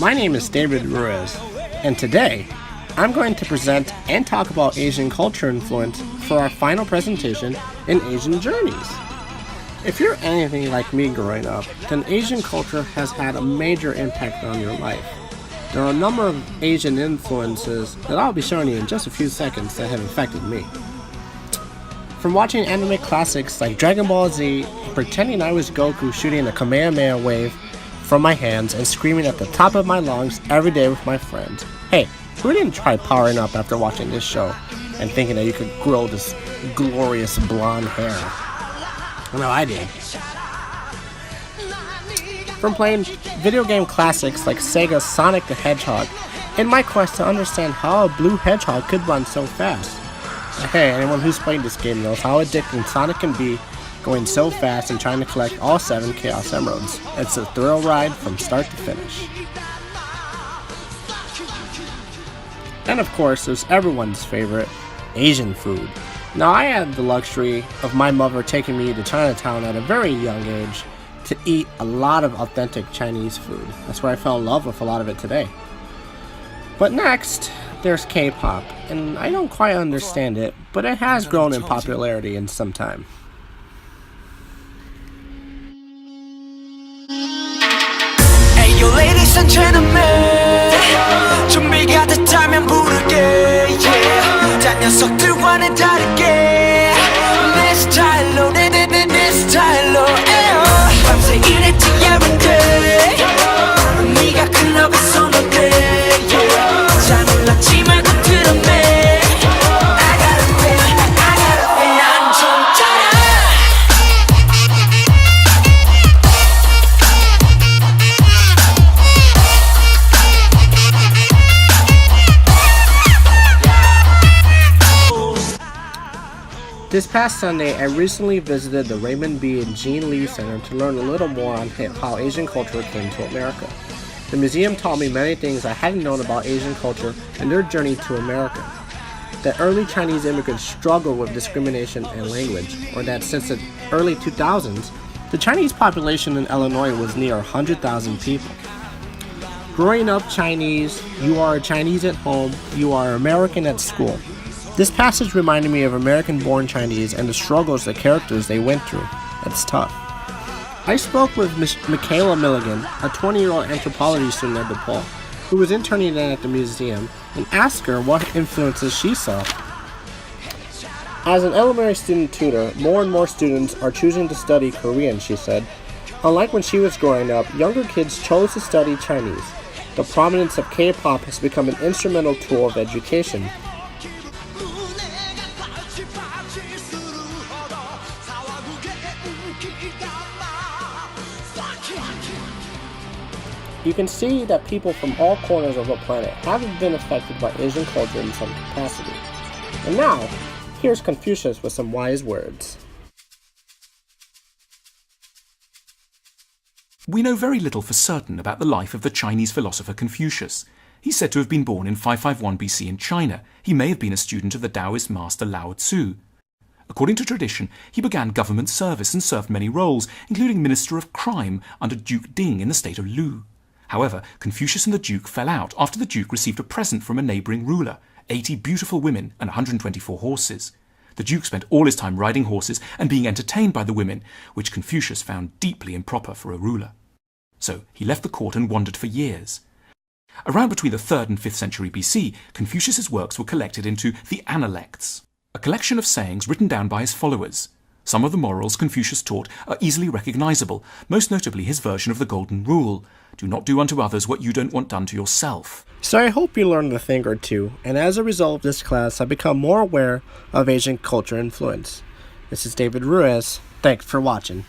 My name is David Ruiz, and today I'm going to present and talk about Asian culture influence for our final presentation in Asian Journeys. If you're anything like me growing up, then Asian culture has had a major impact on your life. There are a number of Asian influences that I'll be showing you in just a few seconds that have affected me. From watching anime classics like Dragon Ball Z, pretending I was Goku shooting a Kamehameha wave from my hands and screaming at the top of my lungs every day with my friends. Hey, who didn't try powering up after watching this show and thinking that you could grow this glorious blonde hair? I know I did. From playing video game classics like Sega's Sonic the Hedgehog, in my quest to understand how a blue hedgehog could run so fast. Hey, anyone who's played this game knows how addicting Sonic can be, going so fast and trying to collect all 7 Chaos Emeralds. It's a thrill ride from start to finish. And of course, there's everyone's favorite, Asian food. Now, I had the luxury of my mother taking me to Chinatown at a very young age to eat a lot of authentic Chinese food. That's where I fell in love with a lot of it today. But next, there's K-pop, and I don't quite understand it, but it has grown in popularity in some time. Hey yo ladies and gentlemen 준비가 됐다면 부르게 yeah. 딴 녀석들과는 다르게 내 스타일로 내 스타일로 밤새 일했지 every day 네가 클럽에 선호돼 yeah. 잘 몰랐지 말고 들었네 I got a feeling 난 좀 짜라 This past Sunday, I recently visited the Raymond B. and Jean Lee Center to learn a little more on how Asian culture came to America. The museum taught me many things I hadn't known about Asian culture and their journey to America. That early Chinese immigrants struggled with discrimination and language, or that since the early 2000s, the Chinese population in Illinois was near 100,000 people. Growing up Chinese, you are a Chinese at home, you are American at school. This passage reminded me of American-born Chinese and the struggles the characters they went through. It's tough. I spoke with Michaela Milligan, a 20-year-old anthropology student at DePaul, who was interning at the museum, and asked her what influences she saw. As an elementary student tutor, more and more students are choosing to study Korean, she said. Unlike when she was growing up, younger kids chose to study Chinese. The prominence of K-pop has become an instrumental tool of education. You can see that people from all corners of the planet have been affected by Asian culture in some capacity. And now, here's Confucius with some wise words. We know very little for certain about the life of the Chinese philosopher Confucius. He's said to have been born in 551 BC in China. He may have been a student of the Taoist master Lao Tzu. According to tradition, he began government service and served many roles, including Minister of Crime under Duke Ding in the state of Lu. However, Confucius and the Duke fell out after the Duke received a present from a neighbouring ruler, 80 beautiful women and 124 horses. The Duke spent all his time riding horses and being entertained by the women, which Confucius found deeply improper for a ruler. So he left the court and wandered for years. Around between the 3rd and 5th century BC, Confucius's works were collected into the Analects, a collection of sayings written down by his followers. Some of the morals Confucius taught are easily recognizable, most notably his version of the Golden Rule. Do not do unto others what you don't want done to yourself. So I hope you learned a thing or two, and as a result of this class, I've become more aware of Asian culture influence. This is David Ruiz. Thanks for watching.